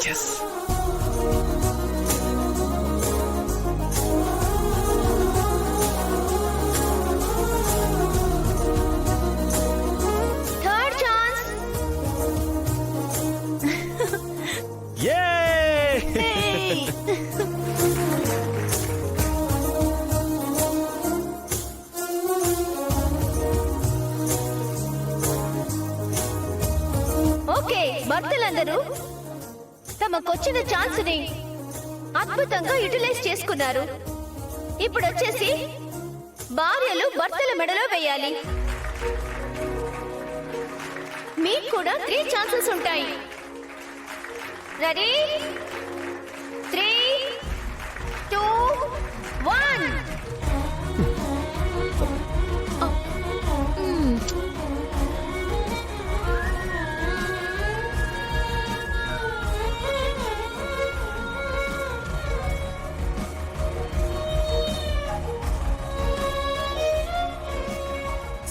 Yes. Third chance. Okay, భక్తులందరూ తమకొచ్చిన chance ని అద్భుతంగా యూటిలైజ్ చేసుకున్నారు. ఇప్పుడు వచ్చేసి భార్యలు భర్తల మెడలో వేయాలి. మీకు కూడా 3 ఛాన్సెస్ ఉంటాయి. Ready? 3, 2, 1.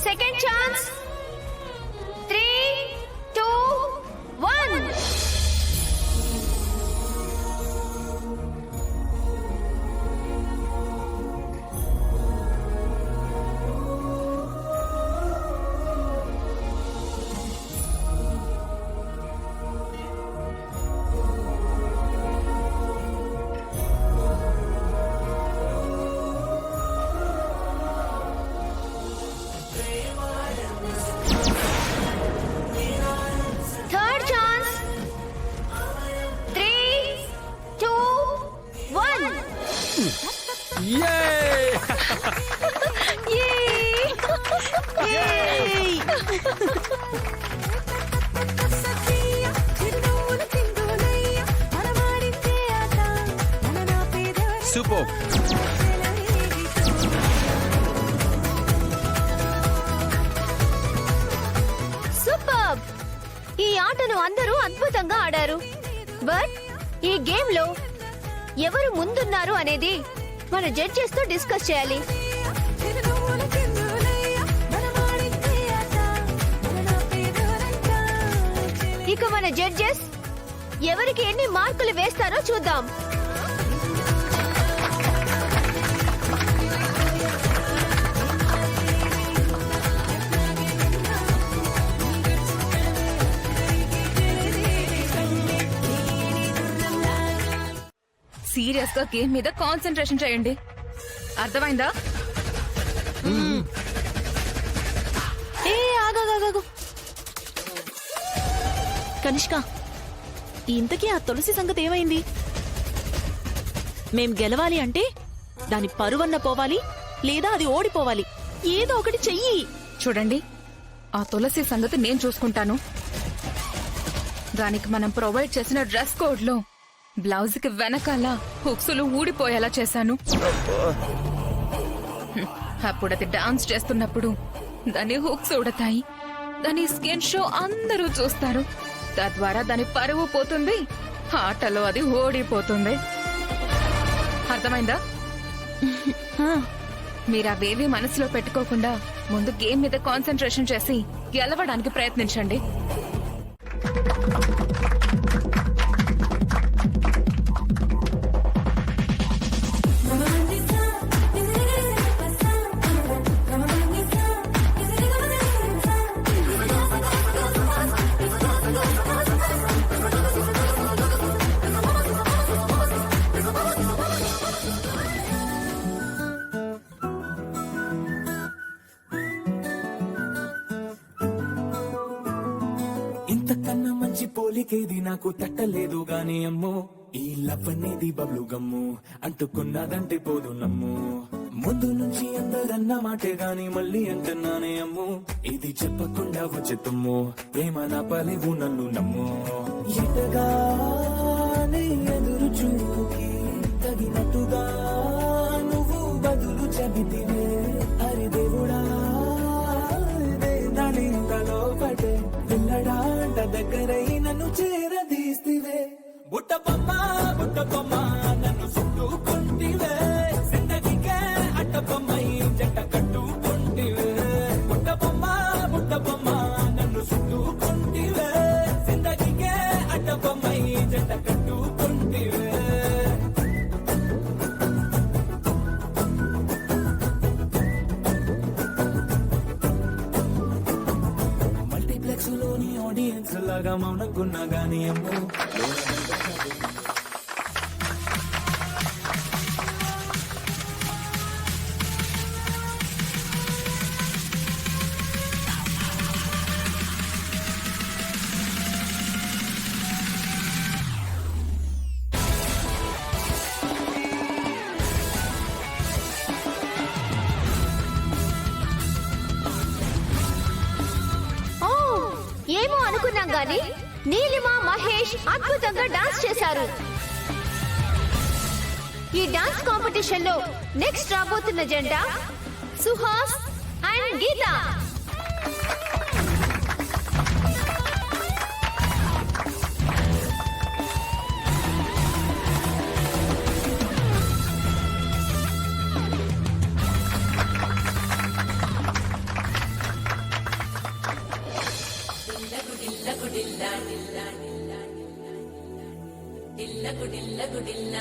Second chance. 3, 2, 1. Third chance. 3, 2, 1. Yay! Yay! Super. Super! ఈ ఆటను అందరూ అద్భుతంగా ఆడారు. బట్ ఈ గేమ్ లో ఎవరు ముందున్నారు అనేది మన జడ్జెస్ తో డిస్కస్ చేయాలి. ఇక మన జడ్జెస్ ఎవరికి ఎన్ని మార్కులు వేస్తారో చూద్దాం. సీరియస్ గా గేమ్ మీద కాన్సంట్రేషన్ చేయండి. అర్థమైందా? ఆగాగాగు. కనిష్క, ఇంతకీ ఆ తులసి సంగతి ఏమైంది? మేం గెలవాలి అంటే దాని పరువన్న పోవాలి, లేదా అది ఓడిపోవాలి. ఏదో ఒకటి చెయ్యి. చూడండి, ఆ తులసి సంగతి నేను చూసుకుంటాను. దానికి మనం ప్రొవైడ్ చేసిన డ్రెస్ కోడ్ లో బ్లౌజ్ కి వెనకాల హుక్సులు ఊడిపోయేలా చేశాను. అప్పుడు అది డాన్స్ చేస్తున్నప్పుడు దాని హుక్స్ ఊడతాయి. దాని స్కిన్ షో అందరూ చూస్తారు. తద్వారా దాని పరువు పోతుంది, ఆటలో అది ఓడిపోతుంది. అర్థమైందా? మీరు అవేవి మనసులో పెట్టుకోకుండా ముందు గేమ్ మీద కాన్సంట్రేషన్ చేసి గెలవడానికి ప్రయత్నించండి. ఇంతకన్నా మంచి పోలికేది నాకు తట్టలేదు గాని అమ్మో, ఈ లవ్ అనేది బబ్లు గమ్ము, అంటుకున్నదంటే పోదు నమ్ము. ముందు నుంచి అందరన్న మాటే గాని మళ్ళీ అంటున్నానే అమ్ము, ఇది చెప్పకుండా వచ్చే తుమ్ము, ప్రేమ నా పలివు నన్ను నమ్ము. ఎటగానే ఎదురు చూపుకి తగినట్టుగా నువ్వు బదులు చెబితివే. హరి దేవుడా, దానింతలో పడే పిల్లడాంట దగ్గరై నన్ను చేరదీస్తివే. బుట్ట బొమ్మ నన్ను చుట్టుకుంటివే, జిందగీకే అట్ట బొమ్మై జంట కట్టుకుంటివే. బుట్ట బొమ్మ నన్ను చుట్టుకుంటివే, జిందగీకే అట్ట బొమ్మై జంట కట్టు అనుకున్నా గానీ అమ్మో ఓ ఏమో అనుకున్నాం గాని నీలిమ మహేష్ అద్భుతంగా డాన్స్ చేశారు. ఈ డాన్స్ కాంపిటీషన్ లో నెక్స్ట్ రాబోతున్న జంట సుహాస్ అండ్ గీత. దిల్ల గుడిల్ల గుడిల్ల